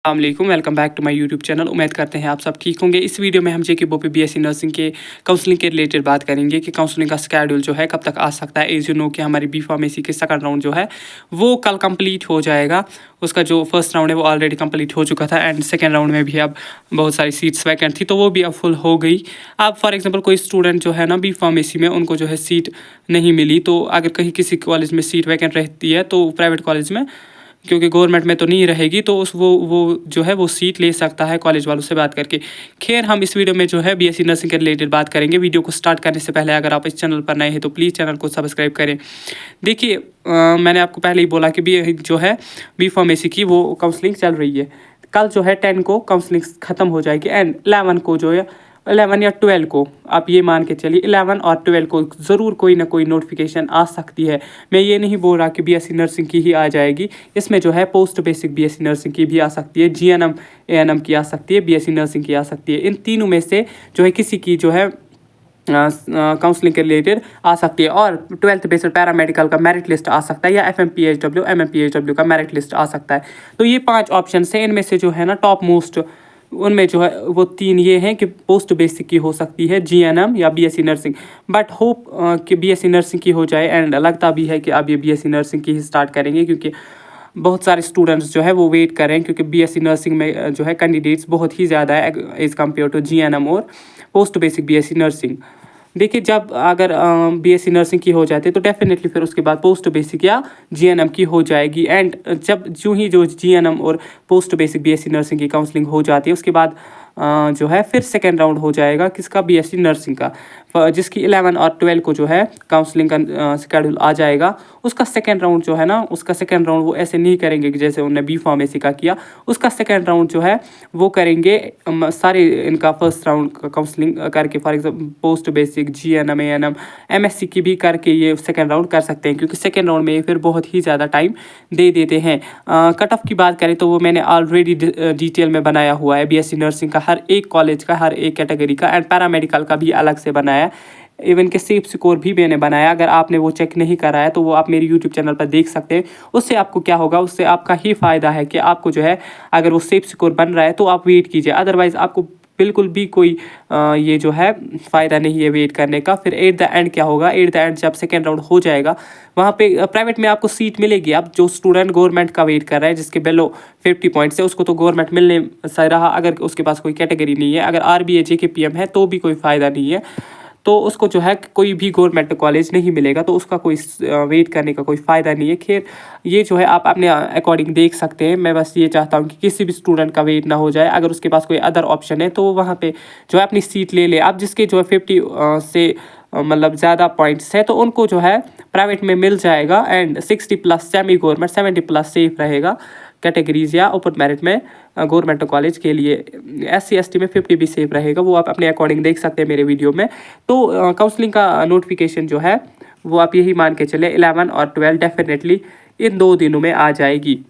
अस्सलामुअलैकुम, welcome back to my YouTube channel. उम्मीद करते हैं आप सब ठीक होंगे। इस वीडियो में हम जेके बोपी बीएससी नर्सिंग के काउंसलिंग के रिलेटेड बात करेंगे कि काउंसलिंग का स्केड्यूल जो है कब तक आ सकता है। एज यू नो कि हमारी बी फार्मेसी के सेकंड राउंड जो है वो कल कंप्लीट हो जाएगा। उसका जो फर्स्ट राउंड है वो ऑलरेडी कंप्लीट हो चुका था एंड सेकेंड राउंड में भी अब बहुत सारी सीट्स वैकेंट थी तो वो भी अब फुल हो गई। अब फॉर एग्जाम्पल कोई स्टूडेंट जो है ना बी फार्मेसी में उनको जो है सीट नहीं मिली, तो अगर कहीं किसी कॉलेज में सीट वैकेंट रहती है तो प्राइवेट कॉलेज में, क्योंकि गवर्नमेंट में तो नहीं रहेगी, तो उस वो जो है वो सीट ले सकता है कॉलेज वालों से बात करके। खैर हम इस वीडियो में जो है बीएससी नर्सिंग के रिलेटेड बात करेंगे। वीडियो को स्टार्ट करने से पहले अगर आप इस चैनल पर नए हैं तो प्लीज़ चैनल को सब्सक्राइब करें। देखिए मैंने आपको पहले ही बोला कि जो है बी फार्मेसी की वो काउंसलिंग चल रही है। कल जो है 10 को काउंसलिंग ख़त्म हो जाएगी एंड 11 को जो है 11 या 12 को आप ये मान के चलिए 11 और 12 को ज़रूर कोई ना कोई नोटिफिकेशन आ सकती है। मैं ये नहीं बोल रहा कि बीएससी नर्सिंग की ही आ जाएगी, इसमें जो है पोस्ट बेसिक बीएससी नर्सिंग की भी आ सकती है, जीएनएम एएनएम की आ सकती है, बीएससी नर्सिंग की आ सकती है। इन तीनों में से जो है किसी की जो है काउंसलिंग के रिलेटेड आ सकती है। और 12th बेस्ड पैरामेडिकल का मेरिट लिस्ट आ सकता है या एफएमपीएचडब्ल्यू एमएमपीएचडब्ल्यू का मेरिट लिस्ट आ सकता है। तो ये 5 ऑप्शन है, इनमें से जो है ना टॉप मोस्ट उनमें जो है वो 3 ये हैं कि पोस्ट बेसिक की हो सकती है, जीएनएम या बीएससी नर्सिंग। बट होप कि बीएससी नर्सिंग की हो जाए एंड लगता भी है कि अब ये बीएससी नर्सिंग की ही स्टार्ट करेंगे, क्योंकि बहुत सारे स्टूडेंट्स जो है वो वेट कर रहे हैं, क्योंकि बीएससी नर्सिंग में जो है कैंडिडेट्स बहुत ही ज़्यादा है एज़ कम्पेयर टू जीएनएम और पोस्ट बेसिक बीएससी नर्सिंग। देखिए जब अगर बीएससी नर्सिंग की हो जाती है तो डेफिनेटली फिर उसके बाद पोस्ट बेसिक या जीएनएम की हो जाएगी। एंड जब जो ही जो जीएनएम और पोस्ट बेसिक बीएससी नर्सिंग की काउंसलिंग हो जाती है उसके बाद जो है फिर सेकेंड राउंड हो जाएगा किसका, बीएससी नर्सिंग का, जिसकी 11 और 12 को जो है काउंसलिंग का शेड्यूल आ जाएगा। उसका सेकेंड राउंड जो है ना, उसका सेकेंड राउंड वो ऐसे नहीं करेंगे कि जैसे उन्होंने बी फार्मेसी का किया। उसका सेकेंड राउंड जो है वो करेंगे सारे इनका फर्स्ट राउंड का काउंसलिंग करके, for example post basic, GNM, ANM, MSc की भी करके ये सेकेंड राउंड कर सकते हैं, क्योंकि सेकेंड राउंड में फिर बहुत ही ज़्यादा टाइम दे देते हैं। कट ऑफ की बात करें तो वो मैंने ऑलरेडी डिटेल में बनाया हुआ है बीएससी नर्सिंग का, हर एक कॉलेज का, हर एक कैटेगरी का, एंड पैरामेडिकल का भी अलग से बनाया। इवन के सेफ स्कोर भी मैंने बनाया। अगर आपने वो चेक नहीं करा है तो वो आप मेरे यूट्यूब चैनल पर देख सकते हैं। उससे आपको क्या होगा, उससे आपका ही फ़ायदा है कि आपको जो है अगर वो सेफ स्कोर बन रहा है तो आप वेट कीजिए, अदरवाइज़ आपको बिल्कुल भी कोई ये जो है फ़ायदा नहीं है वेट करने का। फिर एट द एंड क्या होगा, एट द एंड जब सेकेंड राउंड हो जाएगा वहाँ पे प्राइवेट में आपको सीट मिलेगी। अब जो स्टूडेंट गवर्नमेंट का वेट कर रहा है जिसके बिलो 50 पॉइंट्स है उसको तो गवर्नमेंट मिलने से रहा, अगर उसके पास कोई कैटेगरी नहीं है, अगर आरबीए जेकेपीएम है तो भी कोई फ़ायदा नहीं है, तो उसको जो है कोई भी गवर्नमेंट कॉलेज नहीं मिलेगा, तो उसका कोई वेट करने का कोई फ़ायदा नहीं है। खैर ये जो है आप अपने अकॉर्डिंग देख सकते हैं। मैं बस ये चाहता हूँ कि किसी भी स्टूडेंट का वेट ना हो जाए। अगर उसके पास कोई अदर ऑप्शन है तो वो वहाँ पे जो है अपनी सीट ले ले। अब जिसके जो है 50 से मतलब ज़्यादा पॉइंट्स है तो उनको जो है प्राइवेट में मिल जाएगा, and 60 plus semi government, 70 plus safe रहेगा कैटेगरीज या ओपन मेरिट में गवर्नमेंट कॉलेज के लिए। एससी एसटी में 50 भी सेफ रहेगा, वो आप अपने अकॉर्डिंग देख सकते हैं मेरे वीडियो में। तो काउंसलिंग का नोटिफिकेशन जो है वो आप यही मान के चले 11 और 12 डेफिनेटली इन 2 दिनों में आ जाएगी।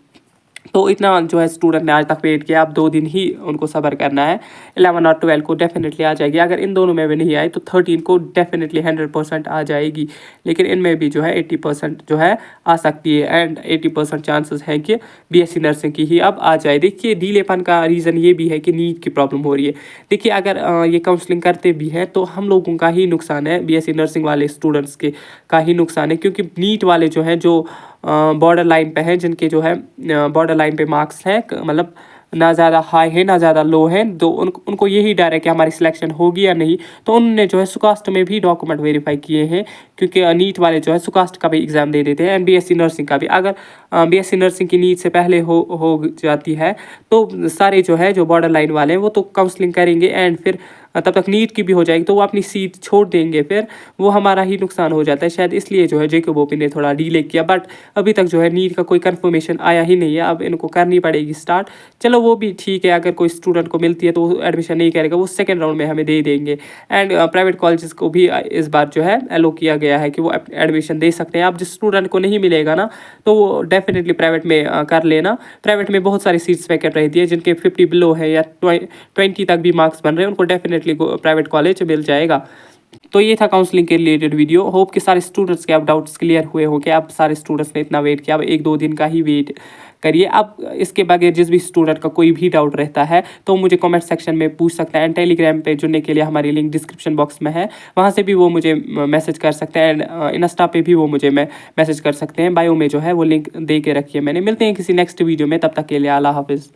तो इतना जो है स्टूडेंट ने आज तक वेट किया, अब 2 दिन ही उनको सब्र करना है। 11 और 12 को डेफिनेटली आ जाएगी। अगर इन दोनों में भी नहीं आई तो 13 को डेफिनेटली 100% आ जाएगी, लेकिन इनमें भी जो है 80% जो है आ सकती है, एंड 80% चांसेस हैं कि बीएससी नर्सिंग की ही अब आ जाए। देखिए डीलेपन का रीज़न ये भी है कि नीट की प्रॉब्लम हो रही है। देखिए अगर ये काउंसलिंग करते भी हैं तो हम लोगों का ही नुकसान है, बीएससी नर्सिंग वाले स्टूडेंट्स के का ही नुकसान है, क्योंकि नीट वाले जो हैं जो बॉर्डर लाइन पे हैं, जिनके जो है बॉर्डर लाइन पे मार्क्स हैं, मतलब ना ज़्यादा हाई है ना ज़्यादा लो है, तो उनको यही डर है कि हमारी सिलेक्शन होगी या नहीं। तो उन्होंने जो है सुकास्ट में भी डॉक्यूमेंट वेरीफाई किए हैं, क्योंकि नीट वाले जो है सुकास्ट का भी एग्ज़ाम दे देते हैं एंड बीएससी नर्सिंग का भी। अगर बीएससी नर्सिंग की नीट से पहले हो जाती है तो सारे जो है जो बॉर्डर लाइन वाले हैं वो तो काउंसलिंग करेंगे, एंड फिर तब तक नीट की भी हो जाएगी तो वो अपनी सीट छोड़ देंगे, फिर वो हमारा ही नुकसान हो जाता है। शायद इसलिए जो है जेके बोपी ने थोड़ा डिले किया, बट अभी तक जो है नीट का कोई कंफर्मेशन आया ही नहीं है। अब इनको करनी पड़ेगी स्टार्ट। चलो वो भी ठीक है, अगर कोई स्टूडेंट को मिलती है तो वो एडमिशन नहीं करेगा, वो सेकेंड राउंड में हमें दे देंगे। एंड प्राइवेट कॉलेजेस को भी इस बार जो है एलो किया गया है कि वो एडमिशन दे सकते हैं। अब जिस स्टूडेंट को नहीं मिलेगा ना तो वो डेफिनेटली प्राइवेट में कर लेना। प्राइवेट में बहुत सारी सीट्स वैकेंट रहती है, जिनके 50 बिलो है या 20 तक भी मार्क्स बन रहे हैं उनको डेफिनेटली प्राइवेट कॉलेज मिल जाएगा। तो ये था काउंसलिंग के रिलेटेड वीडियो। होप कि सारे स्टूडेंट्स के अब डाउट्स क्लियर हुए होंगे। अब सारे स्टूडेंट्स ने इतना वेट किया, अब 1-2 दिन का ही वेट करिए। अब इसके बगैर जिस भी स्टूडेंट का कोई भी डाउट रहता है तो मुझे कमेंट सेक्शन में पूछ सकता है। एंड टेलीग्राम पे जुड़ने के लिए हमारी लिंक डिस्क्रिप्शन बॉक्स में है, वहाँ से भी वो मुझे मैसेज कर सकते हैं। एंड इंस्टा पे भी वो मुझे मैसेज कर सकते हैं। बायो में जो है वो लिंक दे के रखी है मैंने। मिलते हैं किसी नेक्स्ट वीडियो में, तब तक के लिए अल्लाह हाफिज़।